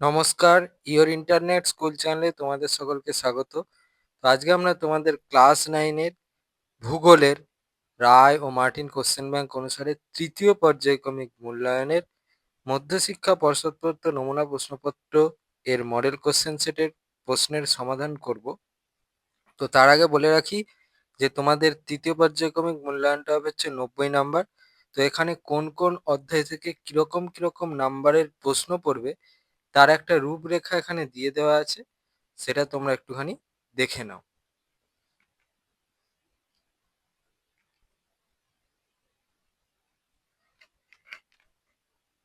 নমস্কার, your internet school চ্যানেলে তোমাদের সকলকে স্বাগত। তো আজকে আমরা তোমাদের ক্লাস 9 এর ভূগোলের রায় ও মার্টিন কোশ্চেন ব্যাংক অনুসারে তৃতীয় পর্যায়ক্রমিক মূল্যায়নের মধ্যশিক্ষা পর্ষদপ্রদত্ত নমুনা প্রশ্নপত্র এর মডেল কোশ্চেন সেটের প্রশ্নের সমাধান করব। তো তার আগে বলে রাখি যে তোমাদের তৃতীয় পর্যায়ক্রমিক মূল্যায়নটা হবে হচ্ছে 90 নাম্বার। তো এখানে কোন কোন অধ্যায় থেকে কিরকম কিরকম নাম্বারের প্রশ্ন পড়বে তার একটা রূপরেখা এখানে দিয়ে দেওয়া আছে, সেটা তোমরা একটুখানি দেখে নাও।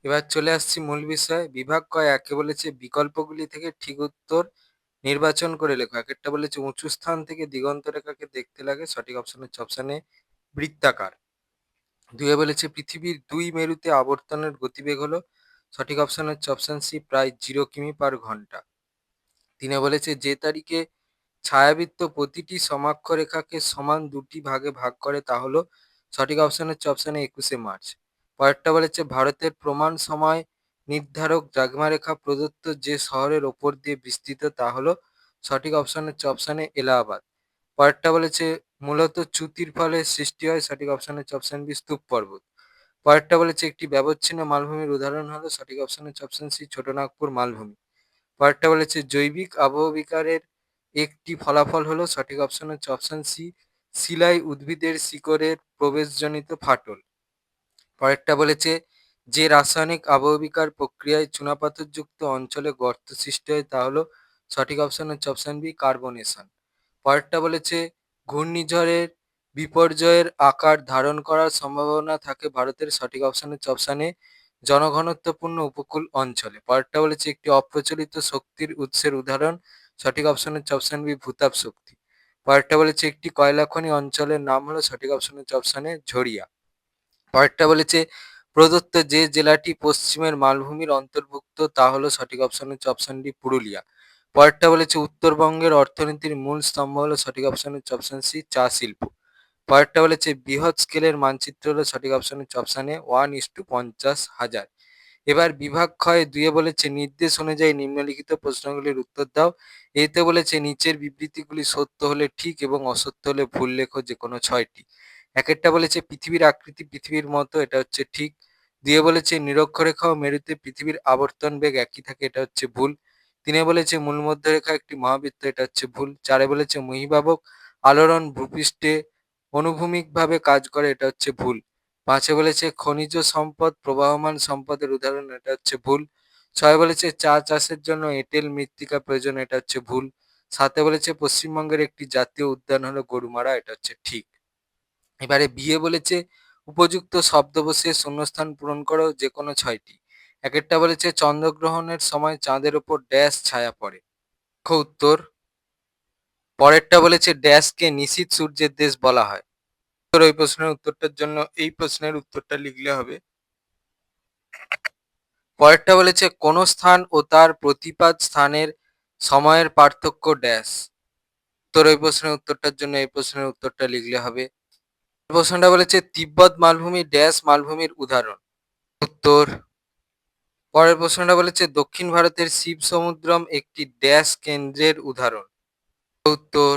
এবার চলে আসছি মূল বিষয়। বিভাগ কয় একে বলেছে বিকল্পগুলি থেকে ঠিক উত্তর নির্বাচন করে লেখো। একটা বলেছে উঁচু স্থান থেকে দিগন্ত রেখাকে দেখতে লাগে, সঠিক অপশন হচ্ছে অপশন এ বৃত্তাকার। দুয়ে বলেছে পৃথিবীর দুই মেরুতে আবর্তনের গতিবেগ হলো, সঠিক অপশন হচ্ছে অপশন সি প্রায় 0 কিমি/ঘন্টা। তিনে বলেছে যে তারিখে ছায়াবৃত্ত প্রতিটি সমাক্ষরেখাকে সমান দুটি ভাগে ভাগ করে তা হলো, সঠিক অপশন হচ্ছে অপশন এ 21শে মার্চ। পরেরটা বলেছে ভারতের প্রমাণ সময় নির্ধারক দ্রাঘিমারেখা প্রদত্ত যে শহরের ওপর দিয়ে বিস্তৃত তা হলো, সঠিক অপশন হচ্ছে অপশন এ এলাহাবাদ। পরেরটা বলেছে মূলত চ্যুতির ফলে সৃষ্টি হয়, সঠিক অপশন হচ্ছে অপশন বি স্তূপ পর্বত। পরেরটা বলেছে একটি ব্যবচ্ছিন্ন মালভূমির উদাহরণ হলো, সঠিক অপশন হচ্ছে অপশন সি ছোটনাগপুর মালভূমি। পরেরটা বলেছে জৈবিক আবহবিকারের একটি ফলাফল হলো, সঠিক অপশন হচ্ছে অপশন সি শিলায় উদ্ভিদের শিকড়ের প্রবেশজনিত ফাটল। পরেরটা বলেছে যে রাসায়নিক আবহবিকার প্রক্রিয়ায় চুনাপাথরযুক্ত অঞ্চলে গর্ত সৃষ্টি হয় তা হলো, সঠিক অপশন হচ্ছে অপশন বি কার্বনেশন। পরেরটা বলেছে ঘূর্ণিঝড়ের বিপর্যয়ের আকার ধারণ করার সম্ভাবনা থাকে ভারতের, সঠিক অপশন হচ্ছে অপশন এ জনঘনত্বপূর্ণ উপকূল অঞ্চলে। পরেরটা বলেছে একটি অপ্রচলিত শক্তির উৎসের উদাহরণ, সঠিক অপশন হচ্ছে অপশন বি ভূতাপ শক্তি। পরেরটা বলেছে একটি কয়লা খনি অঞ্চলের নাম হলো, সঠিক অপশন হচ্ছে অপশন এ ঝরিয়া। পরেরটা বলেছে প্রদত্ত যে জেলাটি পশ্চিমের মালভূমির অন্তর্ভুক্ত তা হলো, সঠিক অপশন হচ্ছে অপশন ডি পুরুলিয়া। পরেরটা বলেছে উত্তরবঙ্গের অর্থনীতির মূল স্তম্ভ হলো, সঠিক অপশন হচ্ছে অপশন সি চা শিল্প। পরেরটা বলেছে বৃহৎ স্কেলের মানচিত্র হলো, সঠিক অপশন হচ্ছে অপশন এ 1:50,000। এবার বিভাগ ক্ষয় দুয়ে বলেছে নির্দেশ অনুযায়ী নিম্নলিখিত প্রশ্নগুলির উত্তর দাও। এতে বলেছে নিচের বিবৃতিগুলি সত্য হলে ঠিক এবং অসত্য হলে ভুল লেখো যে কোনো 6টি। একটা বলেছে পৃথিবীর আকৃতি পৃথিবীর মতো, এটা হচ্ছে ঠিক। দুয়ে বলেছে নিরক্ষরেখা ও মেরুতে পৃথিবীর আবর্তন বেগ একই থাকে, এটা হচ্ছে ভুল। তিনে বলেছে মূল মধ্যরেখা একটি মহাবৃত্ত, এটা হচ্ছে ভুল। চারে বলেছে মহীবাবক আলোড়ন ভূপৃষ্ঠে অনুভূমিকভাবে কাজ করে, এটা হচ্ছে ভুল। পাঁচে বলেছে খনিজ সম্পদ প্রবাহমান সম্পদের উদাহরণ, এটা হচ্ছে ভুল। ছয় বলেছে চা চাষের জন্য এঁটেল মৃত্তিকা প্রয়োজন, এটা হচ্ছে ভুল। সাতে বলেছে পশ্চিমবঙ্গের একটি জাতীয় উদ্যান হলো গরুমারা, এটা হচ্ছে ঠিক। এবারে বিয়ে বলেছে উপযুক্ত শব্দ বসিয়ে শূন্যস্থান পূরণ করো যে কোনো 6টি। একটা বলেছে চন্দ্রগ্রহণের সময় চাঁদের ওপর ড্যাশ ছায়া পড়ে। উত্তর। পরেরটা বলেছে ড্যাশকে নিশীথ সূর্যের দেশ বলা হয়। ওই প্রশ্নের উত্তরটার জন্য এই প্রশ্নের উত্তরটা লিখলে হবে। পরেরটা বলেছে কোন স্থান ও তার প্রতিপাদ স্থানের সময়ের পার্থক্য ড্যাশ। ওই প্রশ্নের উত্তরটার জন্য এই প্রশ্নের উত্তরটা লিখলে হবে। প্রশ্নটা বলেছে তিব্বত মালভূমি ড্যাশ মালভূমির উদাহরণ। উত্তর। পরের প্রশ্নটা বলেছে দক্ষিণ ভারতের শিব সমুদ্রম একটি ড্যাশ কেন্দ্রের উদাহরণ। উত্তর।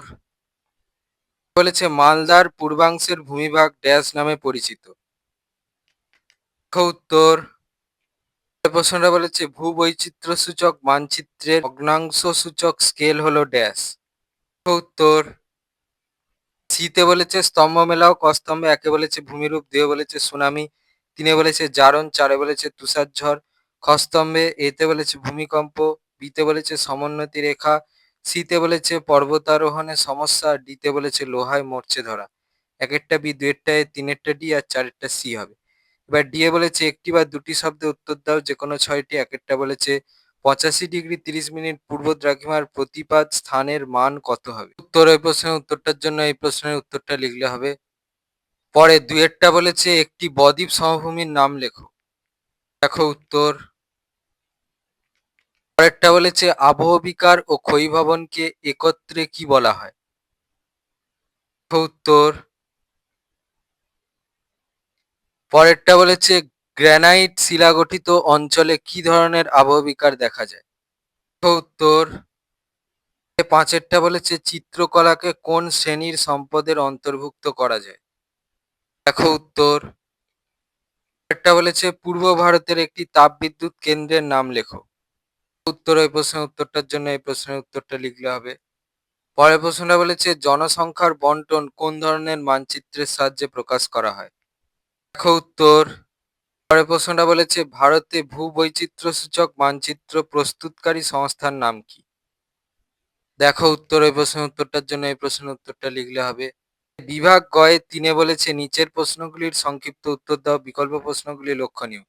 বলেছে মালদার পূর্বাংশের ভূমিভাগ ড্যাশ নামে পরিচিত। উত্তর। প্রশ্নটা বলেছে ভূবৈচিত্র্য সূচক মানচিত্রের ভগ্নাংশ সূচক স্কেল হলো ড্যাশ। উত্তর। সিতে বলেছে স্তম্ভ মেলাও, ক স্তম্ভে একে বলেছে ভূমিরূপ, দুয়ে বলেছে সুনামি, তিনে বলেছে জারণ, চারে বলেছে তুষার ঝড়। খ স্তম্ভে এতে বলেছে ভূমিকম্প, বিতে বলেছে সমোন্নতি রেখা, সিতে বলেছে পর্বতারোহণের সমস্যা, ডিতে বলেছে লোহায় মরচে ধরা। একটা বি, দুয়েরটা এ, তিনেরটা ডি আর চারেরটা সি হবে। এবার ডি এ বলেছে একটি বা দুটি শব্দে উত্তর দাও যে কোনো 6টি। একটা বলেছে 85°30' পূর্ব দ্রাঘিমার প্রতিপাদ স্থানের মান কত হবে। উত্তর। ওই প্রশ্নের উত্তরটার জন্য এই প্রশ্নের উত্তরটা লিখলে হবে। পরে দুয়েরটা বলেছে একটি বদ্বীপ সমভূমির নাম লেখো। দেখো উত্তর। পরেরটা বলেছে আবহবিকার ও ক্ষয়ীভবনকে একত্রে কি বলা হয়। উত্তর। পরেরটা বলেছে গ্রানাইট শিলাগঠিত অঞ্চলে কি ধরনের আবহবিকার দেখা যায়। উত্তর ৫ বলেছে চিত্রকলাকে কোন শ্রেণীর সম্পদের অন্তর্ভুক্ত করা যায়? দেখো উত্তর। একটা বলেছে পূর্ব ভারতের একটি তাপবিদ্যুৎ কেন্দ্রের নাম লেখো। উত্তর ওই প্রশ্নের উত্তরটার জন্য এই প্রশ্নের উত্তরটা লিখলে হবে। পরের প্রশ্নটা বলেছে জনসংখ্যার বন্টন কোন ধরনের মানচিত্রের সাহায্যে প্রকাশ করা হয়? দেখো উত্তর। পরের প্রশ্নটা বলেছে ভারতে ভূবৈচিত্র্যসূচক মানচিত্র প্রস্তুতকারী সংস্থার নাম কি? দেখো উত্তর ওই প্রশ্নের উত্তরটার জন্য এই প্রশ্নের উত্তরটা লিখলে হবে। বিভাগ গয়ে ৩ বলেছে নিচের প্রশ্নগুলির সংক্ষিপ্ত উত্তর দাও, বিকল্প প্রশ্নগুলি লক্ষণীয়।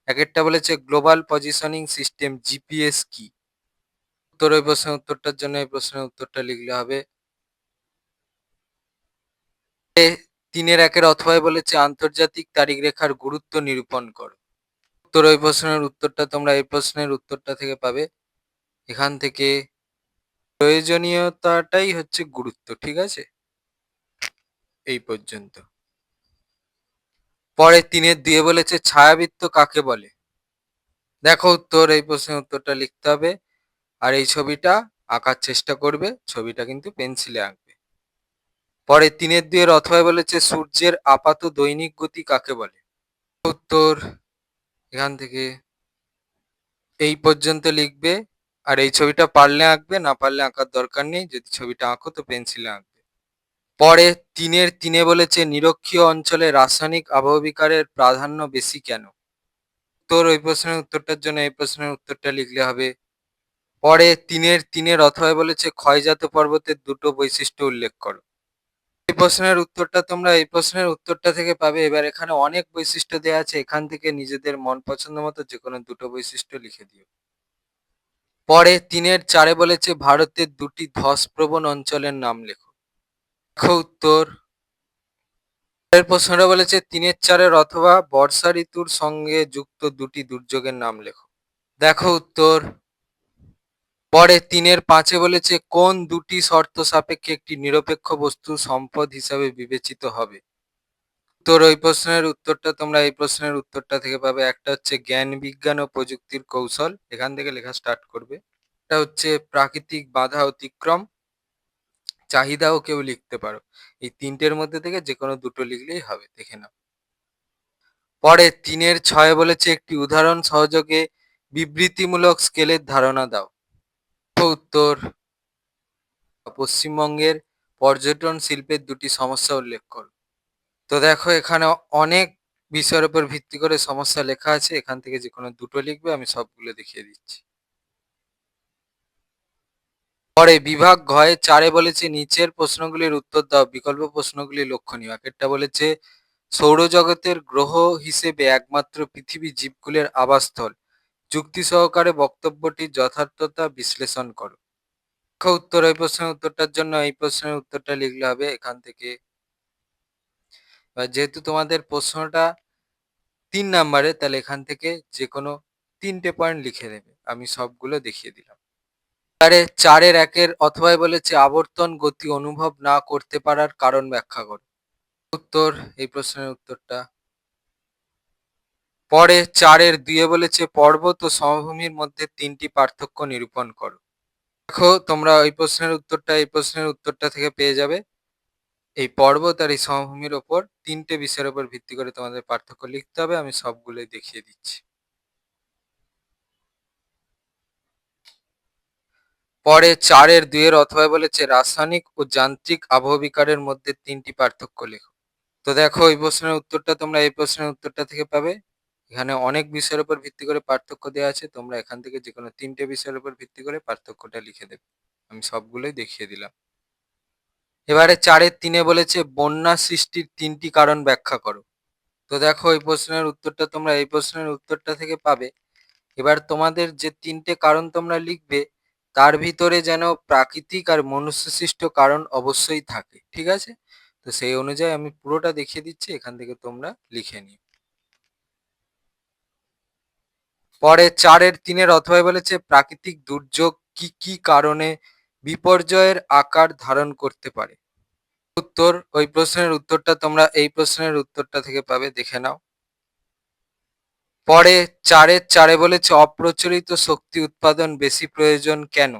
একেরটা বলেছে গ্লোবাল পজিশনিং সিস্টেম জিপিএস কি? উত্তর ওই প্রশ্নের উত্তরটার জন্য এই প্রশ্নের উত্তরটা লিখলে হবে। ৩-১ অথবায় বলেছে আন্তর্জাতিক তারিখ রেখার গুরুত্ব নিরূপণ করো। উত্তর ওই প্রশ্নের উত্তরটা তোমরা এই প্রশ্নের উত্তরটা থেকে পাবে। এখান থেকে প্রয়োজনীয়তাটাই হচ্ছে গুরুত্ব, ঠিক আছে? এই পর্যন্ত। পরে ৩-২ বলেছে ছায়াবৃত্ত কাকে বলে? দেখো উত্তর এই প্রশ্নের উত্তরটা লিখতে হবে। আর এই ছবিটা আঁকার চেষ্টা করবে, ছবিটা কিন্তু পেন্সিলে আঁকবে। পরে ৩-২ অথবায় বলেছে সূর্যের আপাত দৈনিক গতি কাকে বলে? উত্তর এখান থেকে এই পর্যন্ত লিখবে। আর এই ছবিটা পারলে আঁকবে, না পারলে আঁকার দরকার নেই, যদি ছবিটা আঁকো তো পেন্সিলে আঁকবে। পরে ৩-৩ বলেছে নিরক্ষীয় অঞ্চলে রাসায়নিক আবহবিকারের প্রাধান্য বেশি কেন? উত্তর ওই প্রশ্নের উত্তরটার জন্য এই প্রশ্নের উত্তরটা লিখলে হবে। পরে ৩-৩ অথবায় বলেছে ক্ষয়জাত পর্বতের দুটো বৈশিষ্ট্য উল্লেখ করো। এই প্রশ্নের উত্তরটা তোমরা এই প্রশ্নের উত্তরটা থেকে পাবে। এবার এখানে অনেক বৈশিষ্ট্য দেওয়া আছে, এখান থেকে নিজেদের মন পছন্দ মতো যে কোনো দুটো বৈশিষ্ট্য লিখে দিও। পরে ৩-৪ বলেছে ভারতের দুটি ধসপ্রবণ অঞ্চলের নাম লেখো। দেখো উত্তর। পরের প্রশ্নটা বলেছে ৩-৪ অথবা বর্ষা ঋতুর সঙ্গে যুক্ত দুটি দুর্যোগের নাম লেখো। দেখো উত্তর। পরে ৩-৫ বলেছে কোন দুটি শর্ত সাপেক্ষে একটি নিরপেক্ষ বস্তু সম্পদ হিসাবে বিবেচিত হবে? উত্তর ওই প্রশ্নের উত্তরটা তোমরা এই প্রশ্নের উত্তরটা থেকে পাবে। একটা হচ্ছে জ্ঞান বিজ্ঞান ও প্রযুক্তির কৌশল, এখান থেকে লেখা স্টার্ট করবে। এটা হচ্ছে প্রাকৃতিক বাধা অতিক্রম, চাহিদাও কেউ লিখতে পারো। এই তিনটের মধ্যে থেকে যে কোনো দুটো লিখলেই হবে, দেখে নাও। পরে ৩-৬ বলেছে একটি উদাহরণ সহযোগে বিবৃতিমূলক স্কেলের ধারণা দাও। উত্তর পশ্চিমবঙ্গের পর্যটন শিল্পের দুটি সমস্যা উল্লেখ করো। তো দেখো এখানে অনেক বিষয়ের উপর ভিত্তি করে সমস্যা লেখা আছে, এখান থেকে যে কোনো দুটো লিখবে, আমি সবগুলো দেখিয়ে দিচ্ছি। পরে বিভাগ ঘয়ে ৪ বলেছে নিচের প্রশ্নগুলির উত্তর দাও, বিকল্প প্রশ্নগুলি লক্ষণীয়। একটা বলেছে সৌরজগতের গ্রহ হিসেবে একমাত্র পৃথিবী জীবকুলের আবাসস্থল, যুক্তি সহকারে বক্তব্যটির যথার্থতা বিশ্লেষণ করো। উত্তর এই প্রশ্নের উত্তরটার জন্য এই প্রশ্নের উত্তরটা লিখলে হবে এখান থেকে। যেহেতু তোমাদের প্রশ্নটা ৩ নম্বরে, তাহলে এখান থেকে যে কোনো ৩টে পয়েন্ট লিখে দেবে, আমি সবগুলো দেখিয়ে দিলাম। ৪-১ অথবায় বলেছে আবর্তন গতি অনুভব না করতে পারার কারণ ব্যাখ্যা করো। উত্তর এই প্রশ্নের উত্তরটা। পরে ৪-২ বলেছে পর্বত ও সমভূমির মধ্যে ৩টি পার্থক্য নিরূপণ করো। দেখো তোমরা এই প্রশ্নের উত্তরটা এই প্রশ্নের উত্তরটা থেকে পেয়ে যাবে। এই পর্বত আর এই সমভূমির ওপর ৩টে বিষয়ের উপর ভিত্তি করে তোমাদের পার্থক্য লিখতে হবে, আমি সবগুলোই দেখিয়ে দিচ্ছি। পরে ৪-২ অথবায় বলেছে রাসায়নিক ও যান্ত্রিক আবহবিকারের মধ্যে ৩টি পার্থক্য লেখো। তো দেখো এই প্রশ্নের উত্তরটা তোমরা এই প্রশ্নের উত্তরটা থেকে পাবে। এখানে অনেক বিষয়ের উপর ভিত্তি করে পার্থক্য দেওয়া আছে, তোমরা এখান থেকে যে কোনো ৩টে বিষয়ের উপর ভিত্তি করে পার্থক্যটা লিখে দেবে, আমি সবগুলোই দেখিয়ে দিলাম। এবারে ৪-৩ বলেছে বন্যা সৃষ্টির ৩টি কারণ ব্যাখ্যা করো। তো দেখো এই প্রশ্নের উত্তরটা তোমরা এই প্রশ্নের উত্তরটা থেকে পাবে। এবার তোমাদের যে ৩টে কারণ তোমরা লিখবে, তার ভিতরে যেন প্রাকৃতিক আর মনুষ্যসৃষ্ট কারণ অবশ্যই থাকে, ঠিক আছে? তো সেই অনুযায়ী আমি পুরোটা দেখিয়ে দিচ্ছি, এখান থেকে তোমরা লিখে নিও। পরে ৪-৩ অথবায় বলেছে প্রাকৃতিক দুর্যোগ কি কি কারণে বিপর্যয়ের আকার ধারণ করতে পারে? উত্তর ওই প্রশ্নের উত্তরটা তোমরা এই প্রশ্নের উত্তরটা থেকে পাবে, দেখে নাও। পরে 4 বলেছে অপ্রচলিত শক্তি উৎপাদন বেশি প্রয়োজন কেন?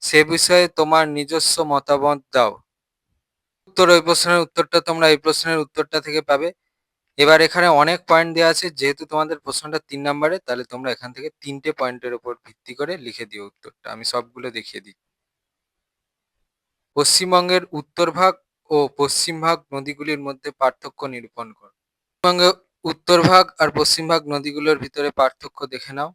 সে বিষয়ে তোমার নিজস্ব মতামত দাও। ওই প্রশ্নের উত্তরটা তোমরা এই প্রশ্নের উত্তরটা থেকে পাবে। এবার এখানে অনেক পয়েন্ট দেওয়া আছে, যেহেতু তোমাদের প্রশ্নটা 3 নম্বরে, তাহলে তোমরা এখান থেকে 3টে পয়েন্টের উপর ভিত্তি করে লিখে দিও উত্তরটা। আমি সবগুলো দেখিয়ে দিই। পশ্চিমবঙ্গের উত্তরভাগ ও পশ্চিমভাগ নদীগুলির মধ্যে পার্থক্য নিরূপণ করো। পশ্চিমবঙ্গের উত্তরভাগ আর পশ্চিমভাগ নদীগুলোর ভিতরে পার্থক্য দেখে নাও।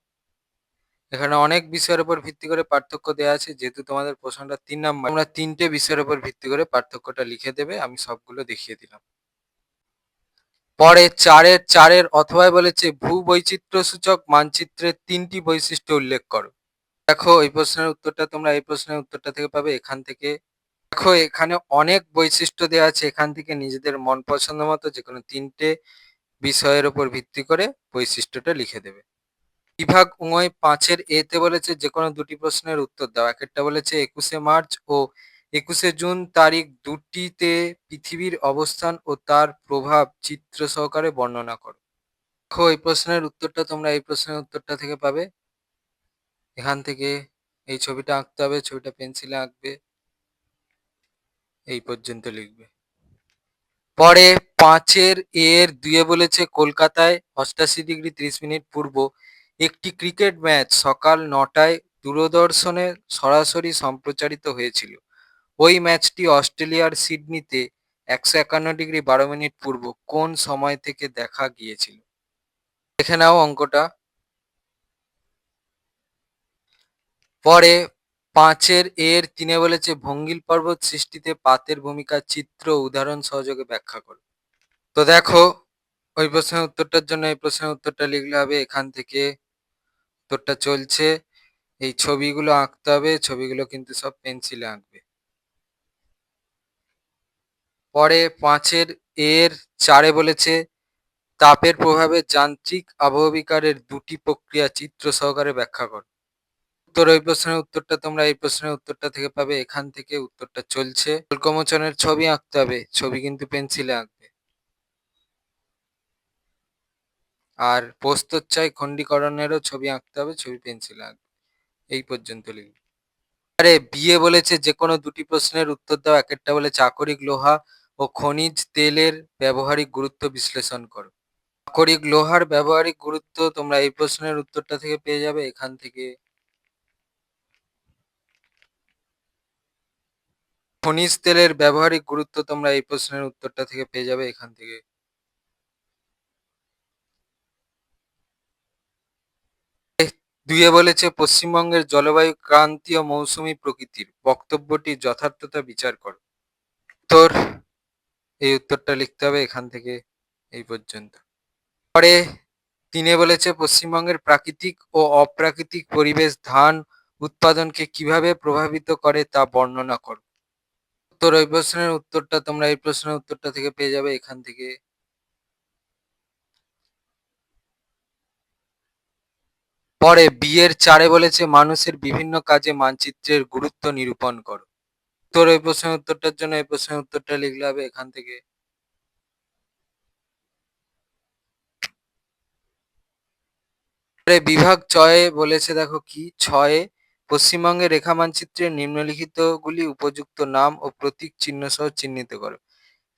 এখানে অনেক বিষয়ের উপর ভিত্তি করে পার্থক্য দেওয়া আছে, যেহেতু তোমাদের প্রশ্নটা 3 নম্বর, তোমরা 3টে বিষয়ের উপর ভিত্তি করে পার্থক্যটা লিখে দেবে। আমি সবগুলো দেখিয়ে দিলাম। পরে 4-এর অথবায় বলেছে ভূবৈচিত্র্য সূচক মানচিত্রের 3টি বৈশিষ্ট্য উল্লেখ করো। দেখো এই প্রশ্নের উত্তরটা তোমরা এই প্রশ্নের উত্তরটা থেকে পাবে এখান থেকে। দেখো এখানে অনেক বৈশিষ্ট্য দেওয়া আছে, এখান থেকে নিজেদের মন পছন্দ মতো যে কোনো 3টে বিষয়ের উপর ভিত্তি করে বৈশিষ্ট্যটা লিখে দেবে। বিভাগ 5-এ বলেছে যে কোনো 2টি প্রশ্নের উত্তর দাও। একটা বলেছে 21শে মার্চ ও 21শে জুন তারিখ দুটিতে পৃথিবীর অবস্থান ও তার প্রভাব চিত্র সহকারে বর্ণনা করো। দেখো এই প্রশ্নের উত্তরটা তোমরা এই প্রশ্নের উত্তরটা থেকে পাবে। এখান থেকে এই ছবিটা আঁকতে হবে, ছবিটা পেন্সিলে আঁকবে, এই পর্যন্ত লিখবে। পরে 5-এর 2 বলেছে কলকাতায় 88°30' পূর্ব একটি ক্রিকেট ম্যাচ সকাল 9টায় দূরদর্শনে সরাসরি সম্প্রচারিত হয়েছিল। ওই ম্যাচটি অস্ট্রেলিয়ার সিডনিতে 151°12' পূর্ব কোন সময় থেকে দেখা গিয়েছিল? দেখে নাও অঙ্কটা। পরে 5-এর 3 বলেছে ভঙ্গিল পর্বত সৃষ্টিতে পাতের ভূমিকা চিত্র উদাহরণ সহযোগে ব্যাখ্যা করো। তো দেখো ওই প্রশ্নের উত্তরটার জন্য এই প্রশ্নের উত্তরটা লিখলে হবে। এখান থেকে উত্তরটা চলছে, এই ছবিগুলো আঁকতে হবে, ছবিগুলো কিন্তু সব পেন্সিলে আঁকবে। পরে 5-এর 4 বলেছে তাপের প্রভাবে যান্ত্রিক আবহবিকারের 2টি প্রক্রিয়া চিত্র সহকারে ব্যাখ্যা করো। ওই প্রশ্নের উত্তরটা তোমরা এই প্রশ্নের উত্তরটা থেকে পাবে। এখান থেকে উত্তরটা চলছে, কল্পমোচনের ছবি আঁকতে হবে, ছবি কিন্তু পেন্সিলে আঁকবে। আর প্রস্থচ্ছায় খণ্ডীকরণেরও ছবি আঁকতে হবে, ছবি পেন্সিলে আঁকবে। এই পর্যন্ত লিখবে। আরে বিয়ে বলেছে যে কোনো 2টি প্রশ্নের উত্তর দাও। একটা বলেছে আকরিক লোহা ও খনিজ তেলের ব্যবহারিক গুরুত্ব বিশ্লেষণ করো। আকরিক লোহার ব্যবহারিক গুরুত্ব তোমরা এই প্রশ্নের উত্তরটা থেকে পেয়ে যাবে এখান থেকে। খনিজ তেলের ব্যবহারিক গুরুত্ব তোমরা এই প্রশ্নের উত্তরটা থেকে পেয়ে যাবে এখান থেকে। 2 বলেছে পশ্চিমবঙ্গের জলবায়ু ক্রান্তীয় মৌসুমী প্রকৃতির, বক্তব্যটি যথার্থতা বিচার করো। তোর এই উত্তরটা লিখতে হবে এখান থেকে এই পর্যন্ত। পরে 3 বলেছে পশ্চিমবঙ্গের প্রাকৃতিক ও অপ্রাকৃতিক পরিবেশ ধান উৎপাদনকে কিভাবে প্রভাবিত করে তা বর্ণনা করো। ওই প্রশ্নের উত্তরটা তোমরা এই প্রশ্নের উত্তরটা থেকে পেয়ে যাবে এখান থেকে। পরে বিয়ের 4 বলেছে মানুষের বিভিন্ন কাজে মানচিত্রের গুরুত্ব নিরূপণ করো। ওই প্রশ্নের উত্তরটার জন্য এই প্রশ্নের উত্তরটা লিখলে হবে এখান থেকে। বিভাগ 6 বলেছে দেখো কি 6 পশ্চিমবঙ্গের রেখা মানচিত্রের নিম্নলিখিত গুলি উপযুক্ত নাম ও প্রতীক চিহ্ন সহ চিহ্নিত করো।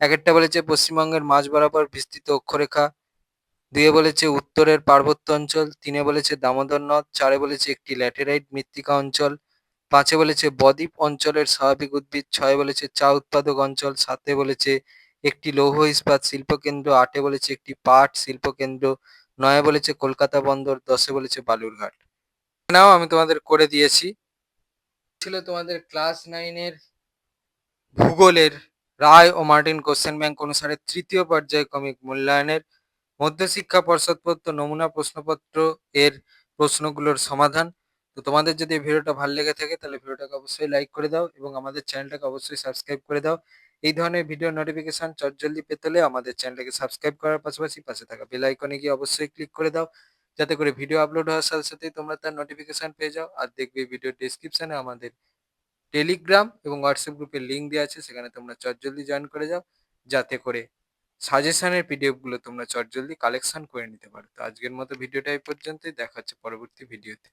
একটা বলেছে পশ্চিমবঙ্গের মাঝ বরাবর বিস্তৃত অক্ষরেখা। 2 বলেছে উত্তরের পার্বত্য অঞ্চল। 3 বলেছে দামোদর নদ। 4 বলেছে একটি ল্যাটেরাইট মৃত্তিকা অঞ্চল। 5 বলেছে বদ্বীপ অঞ্চলের স্বাভাবিক উদ্ভিদ। 6 বলেছে চা উৎপাদক অঞ্চল। 7 বলেছে একটি লৌহ ইস্পাত শিল্পকেন্দ্র। 8 বলেছে একটি পাট শিল্পকেন্দ্র। 9 বলেছে কলকাতা বন্দর। 10 বলেছে বালুরঘাট। নাও আমি তোমাদের করে দিয়েছি। ছিল তোমাদের ক্লাস 9-এর ভূগোলের রায় ও মার্টিন কোশ্চেন ব্যাংক অনুসারে 3য় পর্যায়ক্রমিক মূল্যায়নের মধ্যশিক্ষা পর্ষদ প্রদত্ত নমুনা প্রশ্নপত্র এর প্রশ্নগুলোর সমাধান। তো তোমাদের যদি এই ভিডিওটা ভালো লেগে থাকে তাহলে ভিডিওটাকে অবশ্যই লাইক করে দাও এবং আমাদের চ্যানেলটাকে অবশ্যই সাবস্ক্রাইব করে দাও। এই ধরনের ভিডিও নোটিফিকেশন চটজলদি পেতে হলে আমাদের চ্যানেলটাকে সাবস্ক্রাইব করার পাশাপাশি পাশে থাকা বেল আইকনে গিয়ে অবশ্যই ক্লিক করে দাও, যাতে করে ভিডিও আপলোড হওয়ার সাথে সাথেই তোমরা তার নোটিফিকেশন পেয়ে যাও। আর দেখবে ভিডিও ডেসক্রিপশনে আমাদের টেলিগ্রাম এবং হোয়াটসঅ্যাপ গ্রুপের লিঙ্ক দেওয়া আছে, সেখানে তোমরা চটজলদি জয়েন করে যাও, যাতে করে সাজেশনের পিডিএফ গুলো তোমরা চটজলদি কালেকশন করে নিতে পারো। তো আজকের মতো ভিডিওটা এই পর্যন্তই। দেখা হচ্ছে পরবর্তী ভিডিওতে।